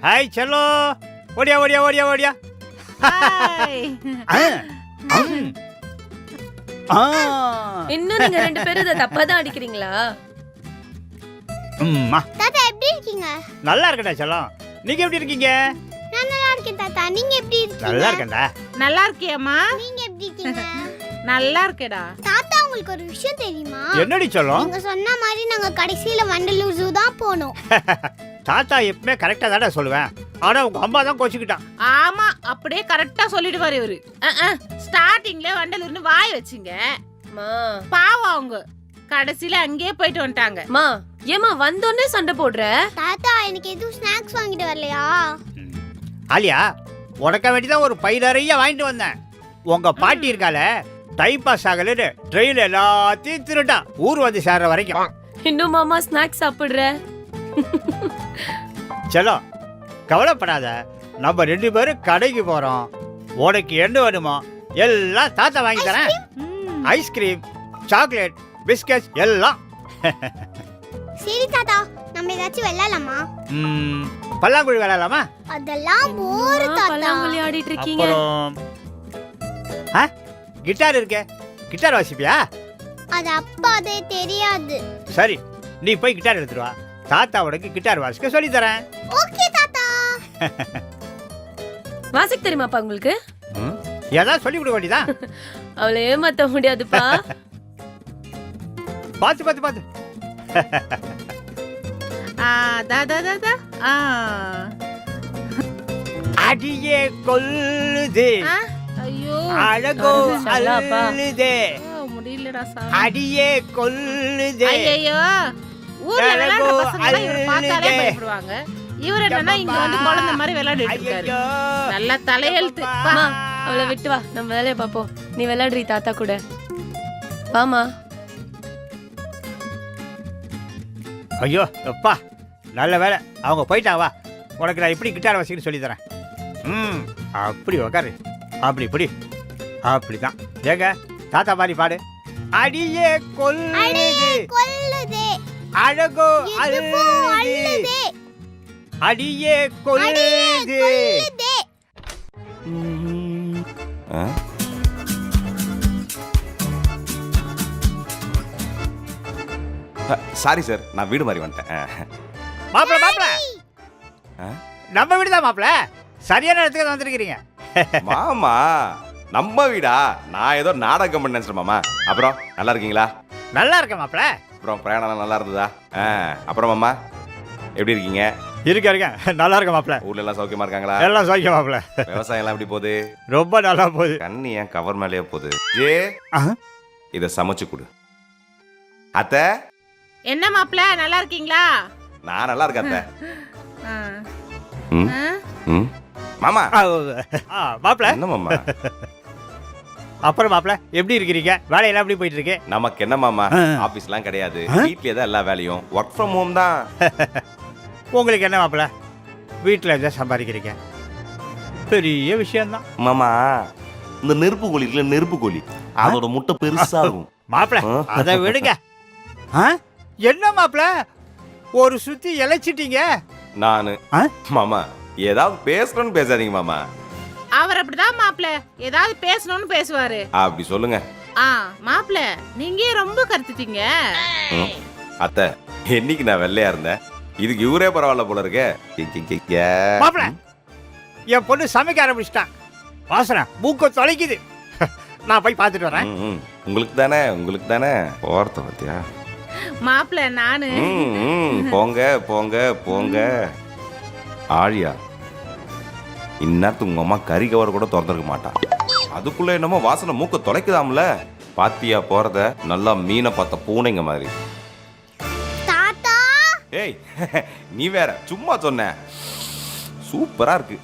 Hi Cello, ஓடியா ஓடியா ஓடியா ஓடியா. இன்னும் நீங்க ரெண்டு பேரும் இத தப்பா தான் அடிக்கிறீங்களா? தாத்தா எப்படி இருக்கீங்க? நல்லா இருக்கடா செல்லம். நீங்க எப்படி இருக்கீங்க? நான் நல்லா இருக்கேன் தாத்தா. நீங்க எப்படி இருக்கீங்க? நல்லா இருக்கேன்டா. நல்லா இருக்கியாம்மா? நீங்க எப்படி இருக்கீங்க? நல்லா இருக்கேடா. தாத்தா உங்களுக்கு ஒரு விஷயம் தெரியுமா? என்னடி செல்லம்? நீங்க சொன்ன மாதிரி நாங்க கடைசில வண்டலூர் ஜூ தான் போனோம். தாத்தா எப்பவுமே கரெக்டா தானே சொல்லுவேன். ஆனா உங்க அம்மா தான் கோச்சிக்கிட்டான். ஆமா, அப்படியே கரெக்டா சொல்லிடுவாரு இவரு. ஸ்டார்டிங்ல வண்டலூர்னு வாய் வச்சுங்க. பாவம் அவங்க கடைசில அங்கேயே போயிட்டு வந்துட்டாங்க. மா ஏமா வந்தோடனே சண்டை போடுற? தாத்தா எனக்கு எதுவும் ஸ்நாக்ஸ் வாங்கிட்டு வரலையா? ஆலியா, உனக்க வேண்டிதான் ஒரு பை நிறைய வாங்கிட்டு வந்தேன். உங்க பாட்டி இருக்கால, டைம் பாஸ் ஆகலன்னு ட்ரெயின் எல்லாத்தையும் திருட்டா ஊர் வந்து சேர்ற வரைக்கும். இன்னும் மாமா ஸ்நாக்ஸ் சாப்பிடுற? செல்லோ, கவலைப்படாத. நம்ம ரெண்டு பேரும் கடைக்கு போறோம். உனக்கு என்ன வேணுமோ எல்லாம் தாத்தா வாங்கி தரேன். ஐஸ்கிரீம், சாக்லேட், பிஸ்கட் எல்லாம். சரி தாத்தா, நம்ம ஏதாச்சும் விளையாடலாமா? பல்லாங்குழி விளையாடலாமா? அதெல்லாம் போர் தாத்தா. பல்லாங்குழி ஆடிட்டு இருக்கீங்க. கிட்டார் இருக்கே, கிட்டார் வாசிப்பியா? அது அப்பாதே தெரியாது. சரி, நீ போய் கிட்டார் எடுத்துட்டு வா. தாத்தா உனக்கு கிட்டார் வாசிக்க சொல்லி தரேன். ஓகே தாத்தா. வாசிக்க தெரியுமாப்பா உங்களுக்கு? ஏதாவது சொல்லி கொடுக்க வேண்டியதான். அவளை ஏமாத்த முடியாதுப்பா. பாத்து பாத்து பாத்து. அடியே கொல்லுதே, ஐயோ அழகோ அள்ளுதே, முடியலடா சாமி. அடியே கொல்லுதே. ஐயோ, ஊர்ல விளையாடுற பசங்க எல்லாம் இவரை பார்த்தாலே பயப்படுவாங்க. இவர் என்னன்னா இங்க வந்து குழந்தை மாதிரி விளையாடிட்டு இருக்காரு. நல்ல தலையெழுத்து. அவளை விட்டு வா, நம்ம வேலையை பாப்போம். நீ விளையாடுறீ தாத்தா கூட. வாமா. ஐயோ அப்பா, நல்ல வேலை அவங்க போயிட்டா. வா, உனக்கு நான் இப்படி கிட்டார் வாசிக்கணும்னு சொல்லி தரேன். அப்படி உக்காரு, அப்படி இப்படி அப்படிதான். ஏங்க தாத்தா மாதிரி பாடு. அடியே கொல்லுதே, அழகோ அள்ளுதே, அடியே கொல்லுதே. சாரி சார், நான் வீடு மாதிரி வந்துட்டேன். மாப்பிள மாப்பிள, நம்ம வீடு தான் மாப்பிள. சரியான இடத்துக்கு வந்துருக்கிறீங்க. மாமா, நம்ம வீடா? நான் ஏதோ நாடகம் பண்ண நினைச்சேன் மாமா. அப்புறம் நல்லா இருக்கீங்களா? நல்லா இருக்கேன் மாப்பிள. அப்புறம் பிரயாணம் நல்லா இருந்ததா? அப்புறம் மாமா எப்படி இருக்கீங்க? இருக்கேன், நல்லா இருக்க மாப்பிள. ஊர்ல எல்லாம் சௌக்கியமா இருக்காங்களா? எல்லாம் சௌக்கியம் மாப்பிள. விவசாயம் எல்லாம் எப்படி போகுது? ரொம்ப நல்லா போகுது. கண்ணி ஏன் கவர் மேலேயே போகுது? இத சமைச்சு கொடு. அத்த, என்ன மாப்பிள, நல்லா இருக்கீங்களா? நான் நல்லா இருக்கேன் அத்த. மாமா மாப்பிள. என்ன மாமா? அப்புறம் மாப்பிள எப்படி இருக்கிறீங்க? வேலையெல்லாம் எப்படி போயிட்டு இருக்கு? நமக்கு என்ன மாமா, ஆபீஸ்லாம் கிடையாது, வீட்லயே தான் எல்லா வேலையும். ஒர்க் ஃப்ரம் ஹோம் தான். உங்களுக்கு என்ன மாப்பிள, வீட்டில் தான் சம்பாதிக்கிறீங்க, பெரிய விஷயம்தான். மாமா, இந்த நெருப்பு கோழி இருக்குல்ல, நெருப்பு கோழி, அதோட முட்டை பெருசாகும். மாப்பிள அதை விடுங்க. என்ன மாப்பிள ஒரு சுத்தி இழைச்சிட்டீங்க? நானு மாமா ஏதாவது பேசணும்னு பேசாதீங்க மாமா. அவர் அப்படிதான் மாப்பிள, ஏதாவது பேசணும்னு பேசுவாரு. அப்படி சொல்லுங்க. மாப்பிள நீங்க ரொம்ப கருத்துட்டீங்க. அத்தை, என்னைக்கு நான் வெள்ளையா இருந்தேன், இதுக்கு இவரே பரவாயில்ல போல இருக்கே. மாப்பிள, என் பொண்ணு சமைக்க ஆரம்பிச்சிட்டான். வாசனை மூக்க தொலைக்குது. நான் போய் பார்த்துட்டு வரேன். உங்களுக்கு தானே போறத பத்தியா மாப்பிள? நானு போங்க போங்க போங்க. ஆழியா, இந்நேரத்துக்கு உங்க அம்மா கறி கவர் கூட திறந்துருக்க மாட்டான். அதுக்குள்ள என்னமோ வாசனை மூக்க தொலைக்குதாம்ல. பாத்தியா போறத? நல்லா மீனை பார்த்த பூனைங்க மாதிரி. தாத்தா, ஏய், நீ வேற சும்மா சொன்ன. சூப்பரா இருக்கு.